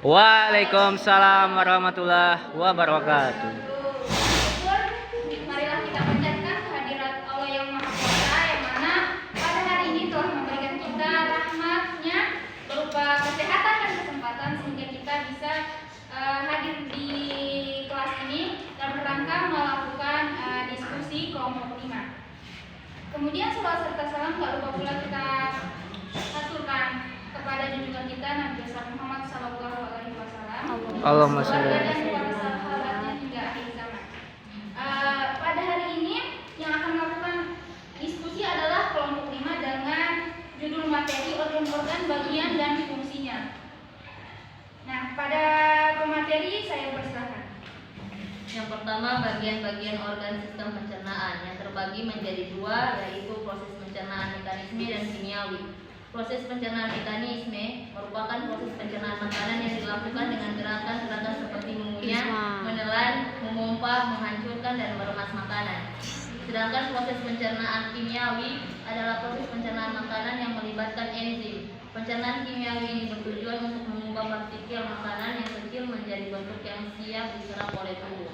Waalaikumsalam warahmatullahi wabarakatuh. Marilah kita panjatkan kehadirat Allah yang Maha Kuasa, yang mana pada hari ini telah memberikan kita rahmat-Nya berupa kesehatan dan kesempatan sehingga kita bisa hadir di kelas ini dalam rangka melakukan diskusi kelompok 5. Kemudian salawat serta salam tak lupa pula kita aturkan kepada junjungan kita Nabi besar Muhammad Sallallahu Alaihi Wasallam, Allahumma sholli keluarga ala dan para sahabatnya hingga akhir zaman. Pada hari ini yang akan melakukan diskusi adalah kelompok 5 dengan judul materi organ-organ bagian dan fungsinya. Nah, pada pemateri saya persilakan. Yang pertama, bagian-bagian organ sistem pencernaan yang terbagi menjadi dua, yaitu proses pencernaan mekanisme dan kimiawi. Proses pencernaan mekanisme merupakan proses pencernaan makanan yang dilakukan dengan gerakan-gerakan seperti mengunyah, menelan, memompa, menghancurkan, dan meremas makanan. Sedangkan proses pencernaan kimiawi adalah proses pencernaan makanan yang melibatkan enzim. Pencernaan kimiawi ini bertujuan untuk mengubah partikel makanan yang kecil menjadi bentuk yang siap diserap oleh tubuh.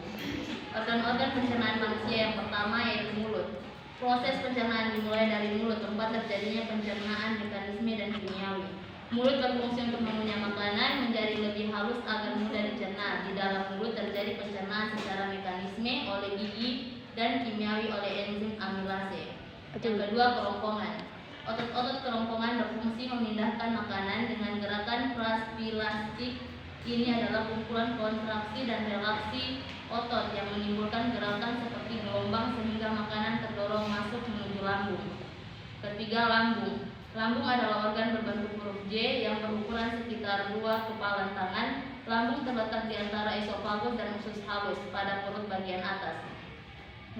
Organ-organ pencernaan manusia yang pertama yaitu mulut. Proses pencernaan dimulai dari mulut, tempat terjadinya pencernaan mekanisme dan kimiawi. Mulut berfungsi untuk mengunyah makanan menjadi lebih halus agar mudah dicerna. Di dalam mulut terjadi pencernaan secara mekanisme oleh gigi dan kimiawi oleh enzim amilase. Yang kedua, kerongkongan. Otot-otot kerongkongan berfungsi memindahkan makanan dengan gerakan praspilastik. Ini adalah kumpulan kontraksi dan relaksi otot yang menimbulkan gerakan seperti gelombang sehingga makanan terdorong masuk menuju lambung. Ketiga, lambung. Lambung adalah organ berbentuk huruf J yang berukuran sekitar 2 kepalan tangan. Lambung terletak di antara esofagus dan usus halus pada perut bagian atas.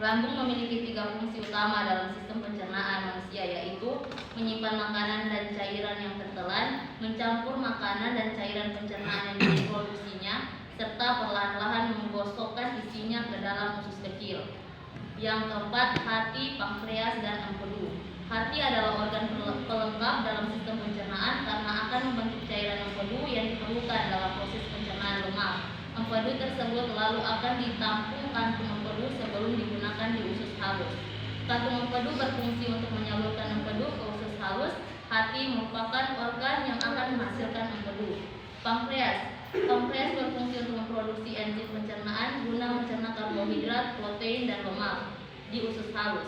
Lambung memiliki 3 fungsi utama dalam sistem pencernaan manusia, yaitu menyimpan makanan dan cairan yang tertelan, mencampur makanan dan cairan pencernaan yang diproduksinya, serta perlahan-lahan menggosokkan isinya ke dalam usus kecil. Yang keempat, hati, pankreas, dan empedu. Hati adalah organ pelengkap dalam sistem pencernaan karena akan membentuk cairan empedu yang diperlukan dalam proses pencernaan lemak. Empedu tersebut lalu akan ditampung kantung empedu sebelum digunakan di usus halus. Kantung empedu berfungsi untuk menyalurkan empedu ke usus halus. Hati merupakan organ yang akan menghasilkan empedu. Pankreas. Pankreas berfungsi untuk memproduksi enzim pencernaan guna mencerna karbohidrat, protein, dan lemak di usus halus.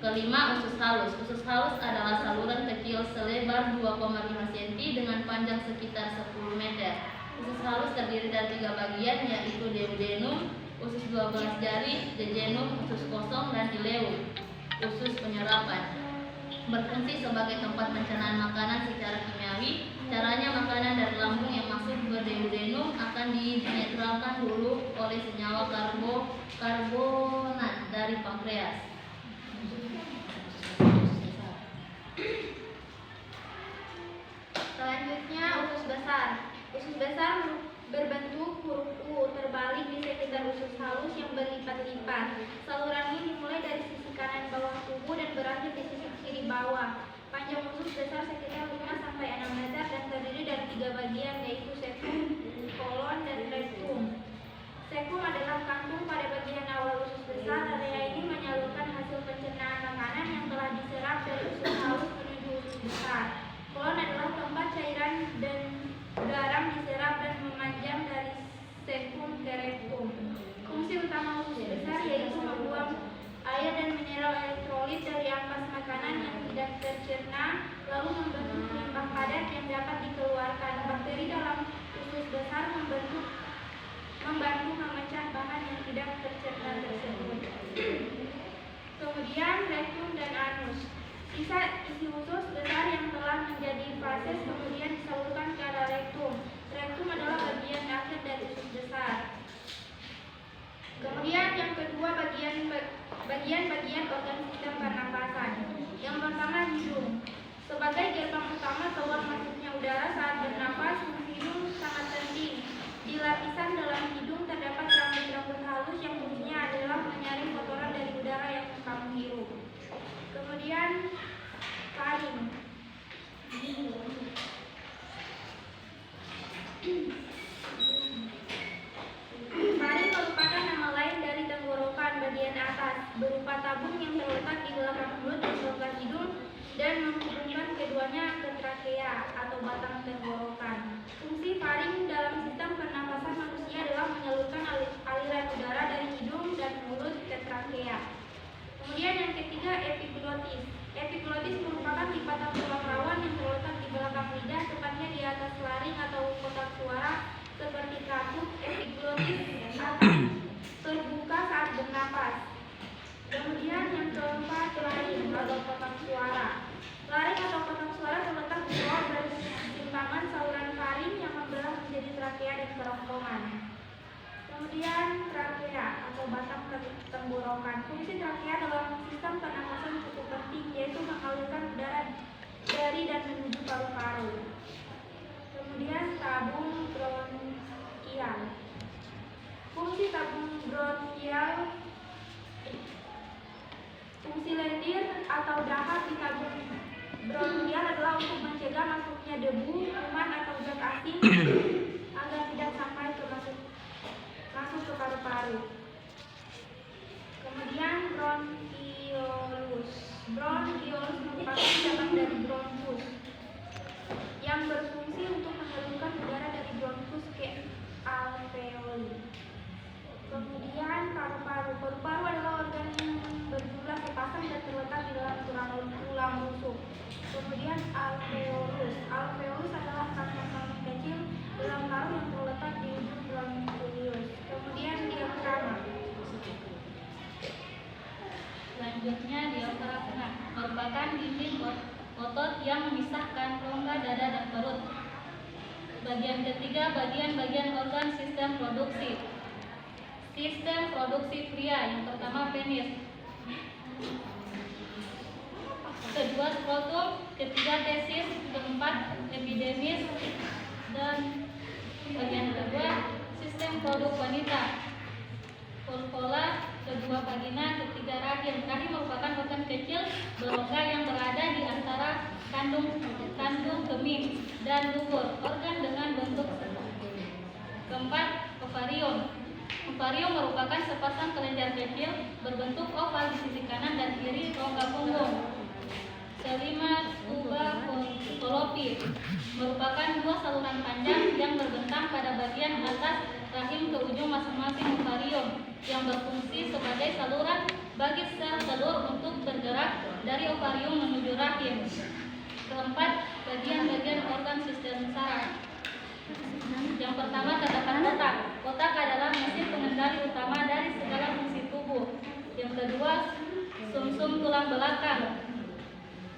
Kelima, usus halus. Usus halus adalah saluran kecil selebar 2,5 cm dengan panjang sekitar 10 meter. Usus halus terdiri dari 3 bagian, yaitu duodenum, usus 12 jari, jejunum, usus kosong, dan ileum, usus penyerapan. Berfungsi sebagai tempat pencernaan makanan secara kimiawi. Caranya, makanan dari lambung yang masuk ke duodenum akan dinetralkan dulu oleh senyawa karbonat dari pankreas. Selanjutnya, usus besar. Usus besar berbentuk huruf U terbalik di sekitar usus halus yang berlipat-lipat. Saluran ini dimulai dari sisi kanan bawah tubuh dan berakhir di sisi kiri bawah. Panjang usus besar sekitar 5-6 meter dan terdiri dari 3 bagian, yaitu sekum, kolon, dan rektum. Sekum adalah kantung pada bagian awal usus besar. Area ini menyalurkan hasil pencernaan makanan yang telah diserap dari usus halus menuju usus besar. Kolon adalah tempat cairan dan garam diserap dan memanjang dari sekum ke rektum. Fungsi utama usus besar yaitu membuang air dan mineral elektrolit dari ampas makanan yang tidak tercerna, lalu membentuk limbah padat yang dapat dikeluarkan. Bakteri dalam usus besar membantu memecah bahan yang tidak tercerna tersebut. Kemudian rektum dan anus. Sisa isi usus besar yang telah menjadi fases kemudian disalurkan ke arah rektum. Rektum adalah bagian akhir dari usus besar. Kemudian yang kedua, bagian-bagian organ sistem pernapasan. Yang pertama, hidung. Sebagai gerbang utama keluar masuknya udara saat bernapas, hidung sangat penting. Di lapisan dalam hidung terdapat rambut-rambut halus yang fungsinya adalah menyaring kotoran dari udara yang kamu hirup. Kemudian, taring. trakea atau batang tenggorokan. Fungsi faring dalam sistem pernapasan manusia adalah menyalurkan aliran udara dari hidung dan mulut ke trakea. Kemudian yang ketiga, epiglotis. Epiglotis merupakan lipatan tulang rawan yang terletak di belakang lidah, tepatnya di atas laring atau kotak suara seperti kabut. Epiglotis akan terbuka saat bernapas. Kemudian yang keempat, laring atau kotak suara. Laring atau kotak suara terletak di bawah persimpangan saluran faring yang membelah menjadi trakea dan kerongkongan. Kemudian trakea atau batang tenggorokan. Fungsi trakea dalam sistem pernapasan cukup penting, yaitu mengalirkan udara dari dan menuju paru-paru. Kemudian tabung bronkial. Fungsi tabung bronkial. Fungsi lendir atau dahak di tabung bronkial adalah untuk mencegah masuknya debu, kuman atau zat asing agar tidak sampai masuk ke paru-paru. Kemudian bronkiolus. Bronkiolus merupakan cabang dari bronkus yang berfungsi untuk mengalirkan udara dari bronkus ke alveoli. Kemudian paru-paru. Paru-paru adalah organ yang berjumlah sepasang dan terletak di dalam tulang rusuk. Kemudian alveolus. Alveolus adalah kantong kecil dalam paru yang terletak di ujung bronkiolus. Kemudian diafragma. Selanjutnya diafragma merupakan dinding otot yang memisahkan rongga dada dan perut. Bagian ketiga, bagian-bagian organ sistem produksi. Sistem produksi pria, yang pertama penis, kedua skrotum, ketiga tesis, keempat epidermis, dan bagian kedua sistem produk wanita, vulva, kedua vagina, ketiga rahim. Rahim merupakan organ kecil berongga yang berada di antara kandung kemih dan dubur, organ dengan bentuk keempat ovarium. Ovarium merupakan sepasang kelenjar kecil berbentuk oval di sisi kanan dan kiri rongga punggung. Kelima, tuba fallopi merupakan dua saluran panjang yang berbentang pada bagian atas rahim ke ujung masing-masing ovarium yang berfungsi sebagai saluran bagi sel telur untuk bergerak dari ovarium menuju rahim. Keempat, bagian-bagian organ sistem saraf. Yang pertama, terdapat otak. Otak adalah mesin pengendali utama dari segala fungsi tubuh. Yang kedua, sumsum tulang belakang.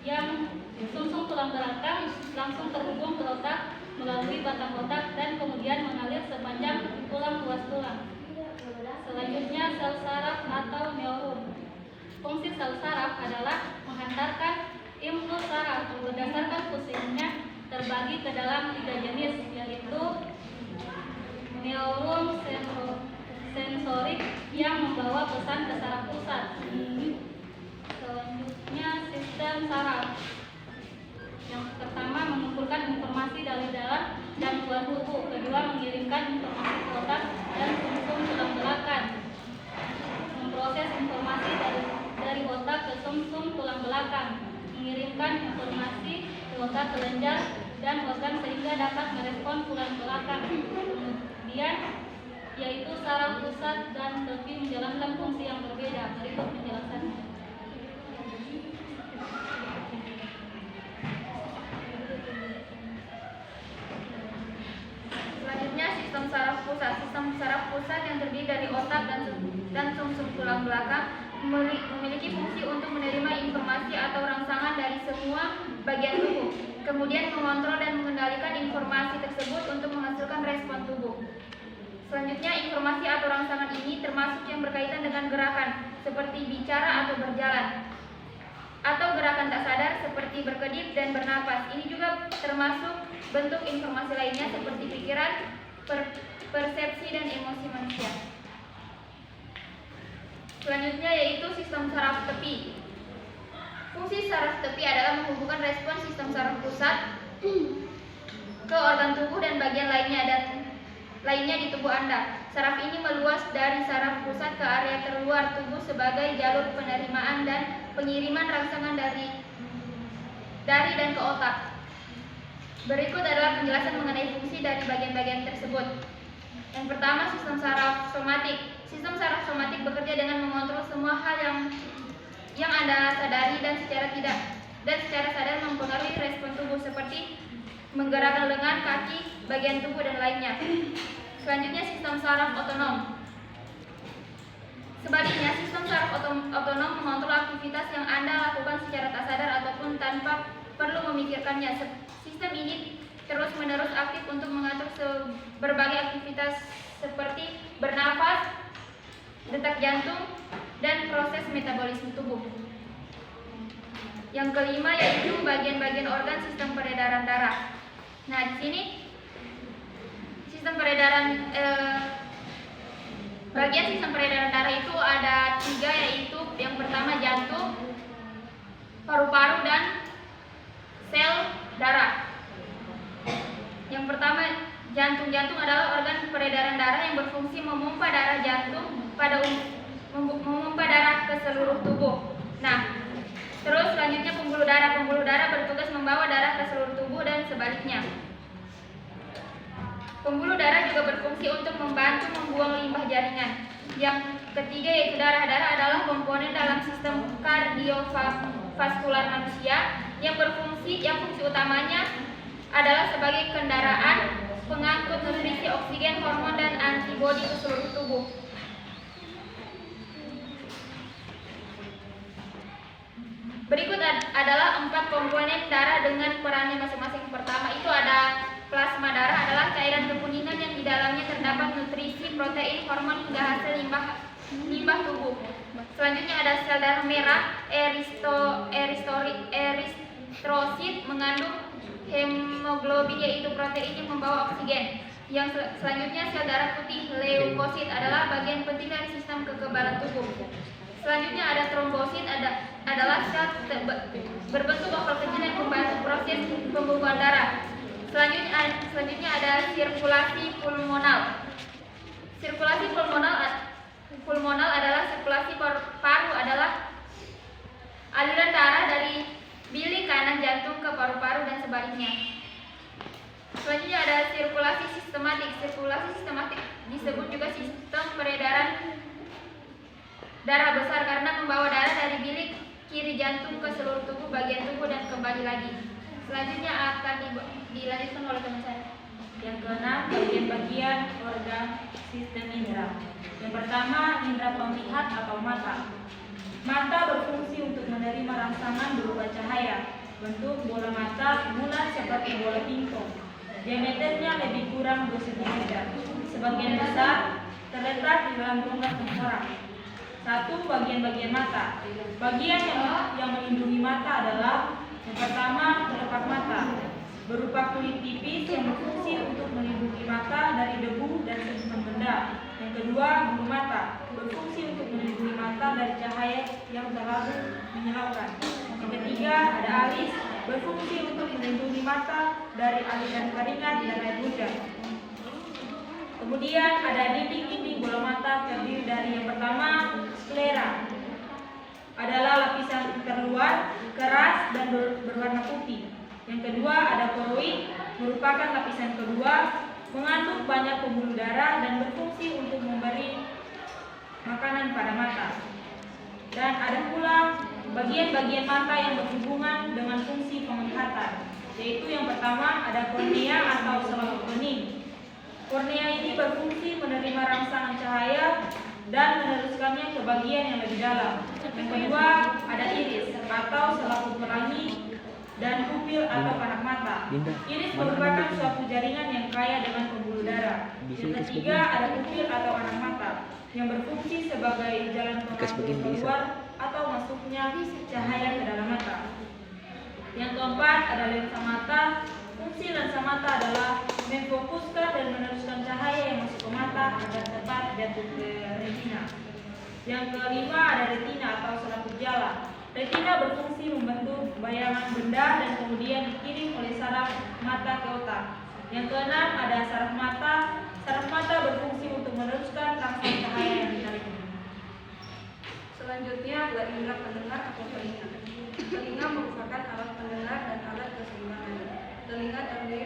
Yang sumsum tulang belakang langsung terhubung ke otak melalui batang otak dan kemudian mengalir sepanjang tulang ruas tulang. Selanjutnya, sel saraf atau neuron. Fungsi sel saraf adalah menghantarkan impuls saraf. Berdasarkan fungsinya terbagi ke dalam 3 jenis, yaitu neuron sensorik yang membawa pesan ke saraf pusat. Selanjutnya, sistem saraf. Yang pertama, mengumpulkan informasi dari dalam dan luar tubuh. Kedua, mengirimkan informasi ke otak dan sumsum tulang belakang. Memproses informasi dari otak ke sumsum tulang belakang. Mengirimkan informasi ke otak kelenjar dan organ sehingga dapat merespon tulang belakang. Kemudian, yaitu saraf pusat dan tepi menjalankan fungsi yang berbeda. Berikut penjelasannya. Selanjutnya, sistem saraf pusat. Sistem saraf pusat yang terdiri dari otak dan sumsum tulang belakang memiliki fungsi untuk menerima informasi atau rangsangan dari semua bagian tubuh, kemudian mengontrol dan mengendalikan informasi tersebut untuk menghasilkan respon tubuh. Selanjutnya, informasi atau rangsangan ini termasuk yang berkaitan dengan gerakan, seperti bicara atau berjalan, atau gerakan tak sadar seperti berkedip dan bernapas. Ini juga termasuk bentuk informasi lainnya seperti pikiran, persepsi, dan emosi manusia. Selanjutnya yaitu sistem saraf tepi. Fungsi saraf tepi adalah menghubungkan respon sistem saraf pusat ke organ tubuh dan bagian lainnya di tubuh Anda. Saraf ini meluas dari saraf pusat ke area terluar tubuh sebagai jalur penerimaan dan pengiriman rangsangan dari dan ke otak. Berikut adalah penjelasan mengenai fungsi dari bagian-bagian tersebut. Yang pertama, sistem saraf somatik. Sistem saraf somatik bekerja dengan mengontrol semua hal yang Anda sadari dan secara sadar mempengaruhi respon tubuh seperti menggerakkan lengan, kaki, bagian tubuh dan lainnya. Selanjutnya, sistem saraf otonom. Sebaliknya, sistem saraf otonom mengontrol aktivitas yang Anda lakukan secara tak sadar ataupun tanpa perlu memikirkannya. Sistem ini terus-menerus aktif untuk mengatur berbagai aktivitas seperti bernafas, detak jantung, dan proses metabolisme tubuh. Yang kelima yaitu bagian-bagian organ sistem peredaran darah. Nah, di sini bagian sistem peredaran darah itu ada 3, yaitu yang pertama jantung, paru-paru, dan sel darah. Yang pertama, jantung adalah organ peredaran darah yang berfungsi memompa darah memompa darah ke seluruh tubuh. Nah, terus selanjutnya pembuluh darah. Pembuluh darah bertugas membawa darah ke seluruh tubuh dan sebaliknya. Pembuluh darah juga berfungsi untuk membantu membuang limbah jaringan. Yang ketiga yaitu darah. Darah adalah komponen dalam sistem kardiovaskular manusia yang fungsi utamanya adalah sebagai kendaraan pengangkut nutrisi, oksigen, hormon, dan antibodi ke seluruh tubuh. Berikut adalah 4 komponen darah dengan perannya masing-masing. Pertama itu ada plasma darah, adalah cairan kekuningan yang di dalamnya terdapat nutrisi, protein, hormon hingga hasil limbah tubuh. Selanjutnya ada sel darah merah, eritrosit, mengandung hemoglobin yaitu protein yang membawa oksigen. Yang selanjutnya sel darah putih, leukosit, adalah bagian penting dari sistem kekebalan tubuh. Selanjutnya ada trombosit, adalah sel berbentuk oval kecil yang membantu proses pembuangan darah. Selanjutnya ada sirkulasi pulmonal. Sirkulasi pulmonal adalah sirkulasi paru, adalah aliran darah dari bilik kanan jantung ke paru-paru dan sebaliknya. Selanjutnya ada sirkulasi sistematik. Sirkulasi sistematik disebut juga sistem peredaran darah besar karena membawa darah dari bilik kiri jantung ke seluruh tubuh, bagian tubuh, dan kembali lagi. Selanjutnya akan dilanjutkan oleh teman saya. Yang keenam, bagian-bagian organ sistem indera. Yang pertama, indera pemlihat atau mata. Mata berfungsi untuk menerima rangsangan berupa cahaya. Bentuk bola mata bulat seperti bola pingpong. Diameternya lebih kurang 2 cm. Sebagian besar terletak di dalam rongga tengkorak. 1. Bagian-bagian mata. Bagian yang melindungi mata adalah yang pertama, kelopak mata, berupa kulit tipis yang berfungsi untuk melindungi mata dari debu dan sentuhan benda. Yang kedua, bulu mata, berfungsi untuk melindungi mata dari cahaya yang terlalu menyilaukan. Yang ketiga, ada alis, berfungsi untuk melindungi mata dari aliran keringat dan air hujan. Kemudian ada dinding-dinding bola mata terdiri dari yang pertama, sklera, adalah lapisan terluar, keras, dan berwarna putih. Yang kedua ada koroid, merupakan lapisan kedua, mengandung banyak pembuluh darah dan berfungsi untuk memberi makanan pada mata. Dan ada pula bagian-bagian mata yang berhubungan dengan fungsi penglihatan, yaitu yang pertama ada kornea atau selaput bening. Kornea ini berfungsi menerima rangsangan cahaya dan meneruskannya ke bagian yang lebih dalam. Yang kedua ada iris atau selaput pelangi dan pupil atau panak mata. Iris merupakan suatu jaringan yang kaya dengan pembuluh darah. Yang ketiga ada pupil atau panak mata yang berfungsi sebagai jalan pengatur keluar atau masuknya cahaya ke dalam mata. Yang keempat ada lensa mata. Fungsi lensa mata adalah memfokuskan dan meneruskan cahaya yang masuk ke mata agar tepat jatuh ke retina. Yang kelima ada retina atau selaput jala. Retina berfungsi membentuk bayangan benda dan kemudian dikirim oleh saraf mata ke otak. Yang keenam ada saraf mata. Saraf mata berfungsi untuk meneruskan rangsangan cahaya yang ditariknya. Selanjutnya adalah indera pendengar atau telinga. Telinga merupakan alat pendengar dan alat keseimbangan. Telinga terdiri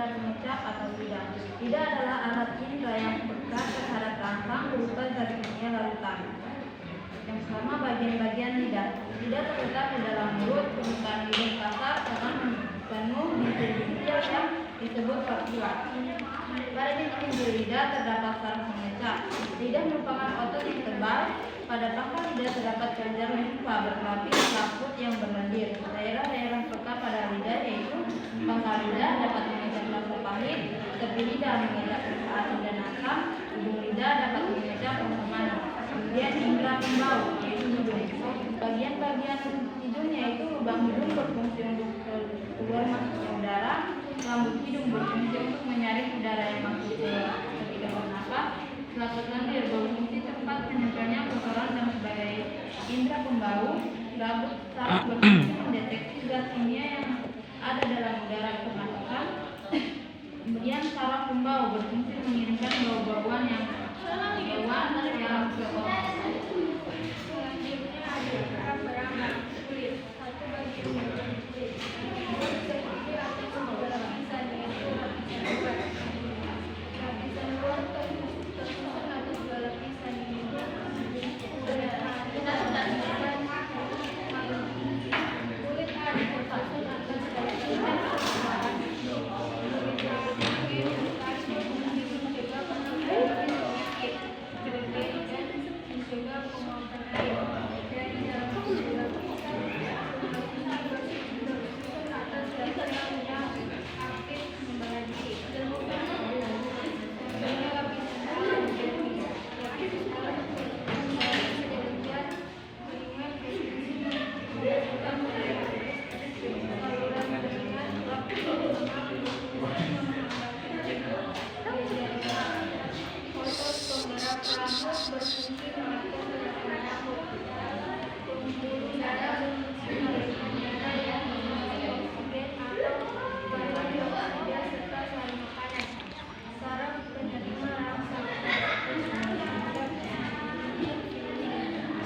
sekedar mengucap atau tidak. Lidah adalah alat indera yang peka terhadap rangsang berupa zat kimia larutan. Yang pertama, bagian-bagian lidah. Lidah terletak di dalam mulut. Permukaan lidah kasar akan penuh bintil-bintil yang disebut papila. Pada bintil lidah terdapat saraf pemecah. Lidah merupakan otot yang tebal. Pada pangkal lidah terdapat kelenjar limfa berlapis laput yang berlendir. Daerah-daerah peka pada lidah yaitu pangkal lidah dapat mengecap rasa pahit, tepi lidah mengecap rasa asin dan asam, ujung lidah dapat mengecap rasa manis. Kemudian indera pembau yaitu hidung. Bagian-bagian hidung yaitu lubang hidung berfungsi untuk keluar masuknya udara, rambut hidung berfungsi untuk menyaring udara yang masuk ketika bernafas, selaput lendir berfungsi tempat menempelnya kotoran dan sebagai indera pembau, rambut saraf berfungsi mendeteksi zat kimia yang ada dalam udara pernapasan. Kemudian saraf pembau berfungsi mengirimkan bau-bauan yang ke otak.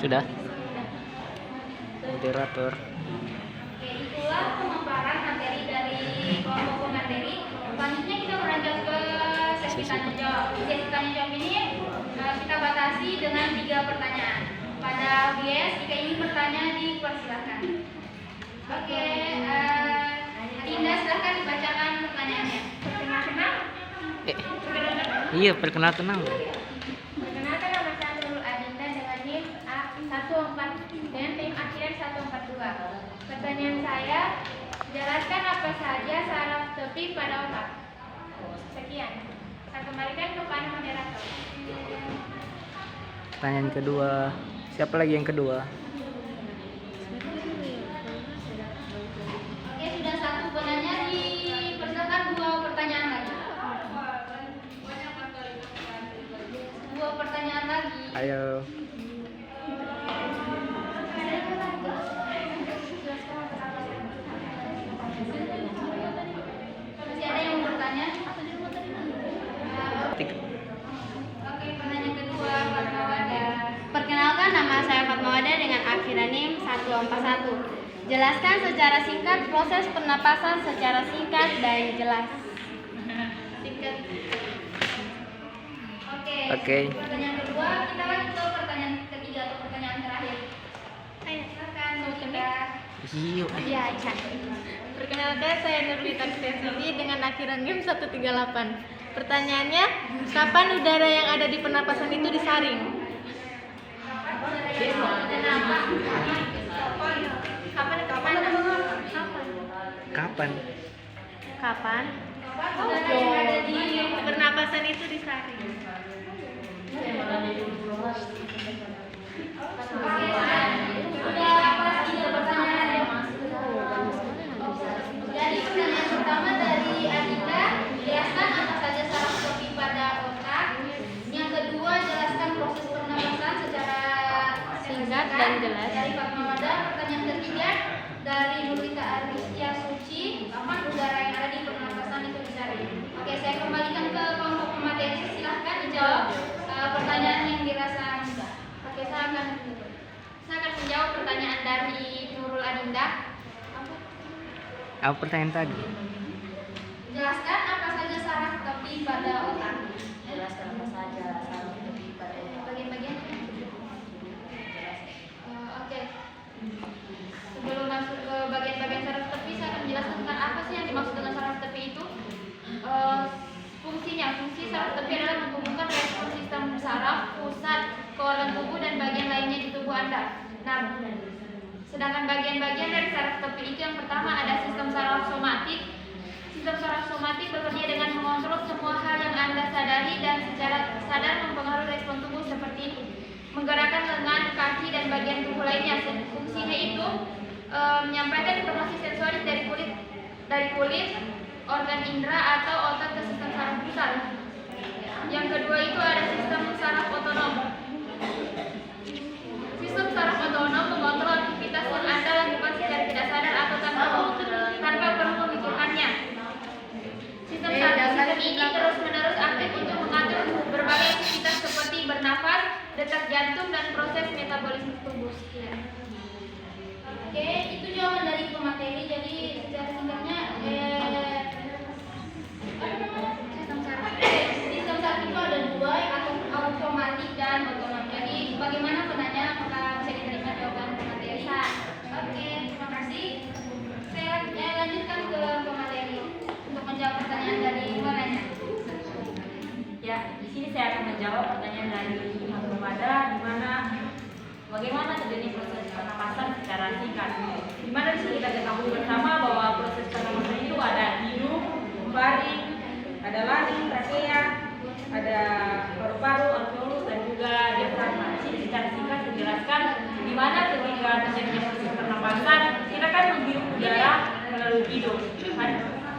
Sudah. Moderator. Oke, itulah pemaparan materi dari kelompok pemateri. Selanjutnya kita beranjak ke sesi tanya jawab. Sesi tanya jawab ini kita batasi dengan 3 pertanyaan. Pada audiens, jika ingin bertanya dipersilakan. Oke, Dinda silahkan dibacakan pertanyaannya. Iya, perkenalkan nama. Perkenalkan, nama saya Nurul Adinda dengan NIM A14 dengan tim akhiran 142. Pertanyaan saya, jelaskan apa saja saraf tepi pada otak. Sekian. Saya kembalikan kepada moderator. Pertanyaan kedua. Siapa lagi yang kedua? Oke, sudah 1 penanya, dipersilakan 2 pertanyaan lagi. 2 pertanyaan lagi. Ayo. Masih ada yang mau bertanya? Oke, pertanyaan kedua, Fatmawada. Perkenalkan, nama saya Fatmawada dengan akhiran NIM 141. Jelaskan secara singkat proses pernapasan secara singkat dan jelas. Singkat. Oke. Pertanyaan kedua, kita lanjut ke pertanyaan ketiga atau pertanyaan terakhir. Silakan, Nurlita. Iya. Ya, Aisyah. Perkenalkan, saya Nurlita Ksesili dengan akhiran NIM 138. Pertanyaannya, kapan udara yang ada di pernapasan itu disaring? Kapan? Kapan? Udara yang ada di Pernapasan itu disaring. Sudah pasti ada pertanyaan. Jadi pertanyaan pertama dari Adinda, jelaskan apa saja saraf tepi pada otak. Yang kedua, jelaskan proses pernapasan secara Singkat dan jelas. Dari Fatmawada. Pertanyaan ketiga dari Nurlita Aristia Suci, kapan udara yang ada di pernapasan itu disaring? Oke, saya kembalikan ke kelompok pemateri. Silahkan dijawab pertanyaan yang dirasa mudah. Oke, saya akan menjawab pertanyaan dari Nurul Adinda. Apa pertanyaan tadi? Jelaskan apa terjadi pada otak. Jelaskan apa saja saraf tepi pada otak. Bagian-bagian. Oke. Sebelum masuk ke bagian-bagian saraf tepi, saya akan menjelaskan tentang apa sih yang dimaksud dengan saraf tepi itu. Fungsi saraf tepi adalah menghubungkan respon sistem saraf, pusat, ke organ tubuh dan bagian lainnya di tubuh Anda. Nah, sedangkan bagian-bagian dari saraf tepi itu yang pertama ada sistem saraf somatik. Sistem saraf somatik bekerja dengan mengontrol semua hal yang Anda sadari dan secara sadar mempengaruhi respon tubuh seperti menggerakkan lengan, kaki, dan bagian tubuh lainnya. Fungsinya itu menyampaikan informasi sensorik dari kulit, organ indera atau otak ke sistem saraf pusat. Yang kedua itu ada sistem saraf otonom. Sistem saraf otonom mengontrol aktivitas yang Anda lakukan secara tidak sadar atau tanpa perlu memikirkannya. Sistem ini terus-menerus aktif untuk mengatur berbagai aktivitas seperti bernafas, detak jantung, dan proses metabolisme tubuh. Oke, itu jawaban dari pemateri. Jadi secara singkatnya sistem saraf itu ada dua, yaitu automatik dan otonom. Jadi bagaimana penanya, apakah bisa diterima jawaban pemateri? Oke, terima kasih. Saya lanjutkan ke pemateri untuk menjawab pertanyaan dari penanya. Ya, di sini saya akan menjawab pertanyaan dari Imam Rumada, di mana bagaimana terjadi proses pernapasan secara singkat. Di mana di sini kita ketahui bersama bahwa proses pernapasan itu ada hidung, faring, ada laring, trakea, ada paru-paru, alveolus, dan juga diafragma. Di sini secara singkat dijelaskan di mana ketika terjadi proses pernapasan kita kan menghirup udara melalui hidung.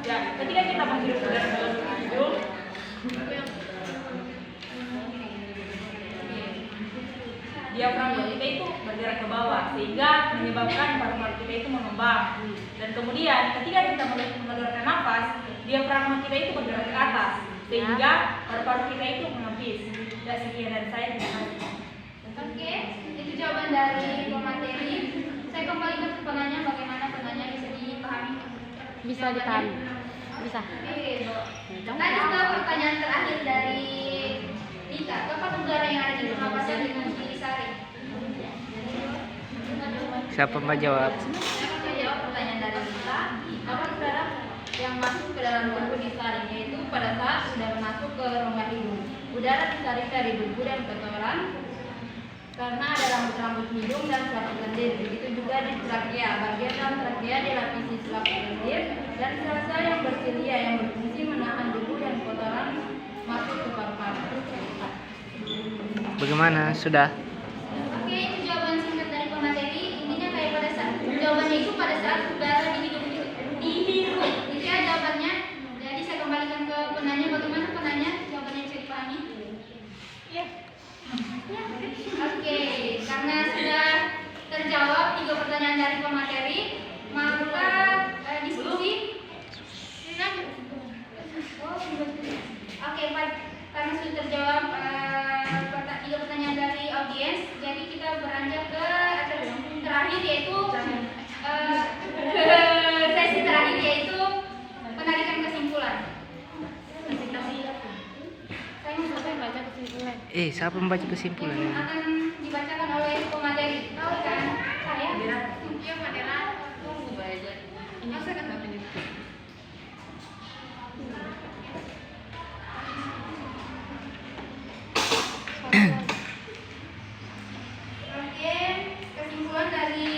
Ya, ketika kita menghirup udara melalui hidung, diafragma kita itu bergerak ke bawah sehingga menyebabkan paru-paru kita itu mengembang. Dan kemudian ketika kita mengeluarkan nafas, diafragma kita itu bergerak ke atas sehingga paru-paru kita itu mengepis. Ya, sekian dari saya. Terima kasih. Oke, itu jawaban dari pemateri. Saya kembali ke penanya, bagaimana penanya bisa dipahami? Bisa dipahami. Bisa. Lanjut ke pertanyaan terakhir dari Dika. Kapan udara yang ada di pernapasan dikunci disaring? Siapa mau jawab? Saya akan menjawab pertanyaan dari kita. Kapan udara yang masuk ke dalam tubuh disaring, yaitu pada saat sudah masuk ke rongga hidung. Udara disaring dari debu dan kotoran karena ada rambut-rambut hidung dan selaput lendir. Begitu juga di trakea. Bagian dalam trakea dilapisi selaput lendir dan sel-sel yang bersilia yang berfungsi menahan debu dan kotoran masuk ke paru-paru. Bagaimana? Sudah? Oke, itu jawaban singkat dari pemateri. Intinya kayak pada saat jawabannya itu pada saat udara di hidung itu dihirup. Itu ya jawabannya. Jadi saya kembalikan ke penanya. Bagaimana penanya? Jawabannya bisa dipahami? Iya. Oke, karena sudah terjawab 3 pertanyaan dari pemateri, maka diskusi. Oke, karena sudah terjawab 3 pertanyaan dari audiens, jadi kita beranjak ke terakhir, yaitu sesi terakhir, yaitu penarikan kesimpulan. Saya mau baca kesimpulan. Siapa membaca kesimpulan? Yang akan dibacakan oleh pemateri. Tahu kan? Saya. Iya, Madela. Tunggu aja. Masa kan sampai ini? Oke, kesimpulan dari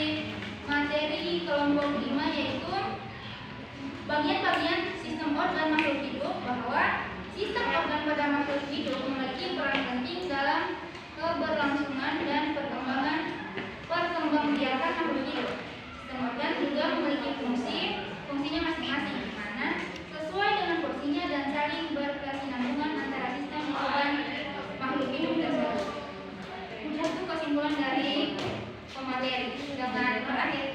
materi kelompok 5 yaitu bagian-bagian sistem organ makhluk hidup, bahwa sistem organ pada makhluk hidup memiliki peran penting dalam keberlangsungan dan perkembangbiakan makhluk hidup. Sistem organ juga memiliki fungsinya masing-masing, di mana sesuai dengan porsinya dan saling berkesinambungan antara sistem organ makhluk hidup tersebut. Itu kesimpulan dari pemateri. Sedangkan terakhir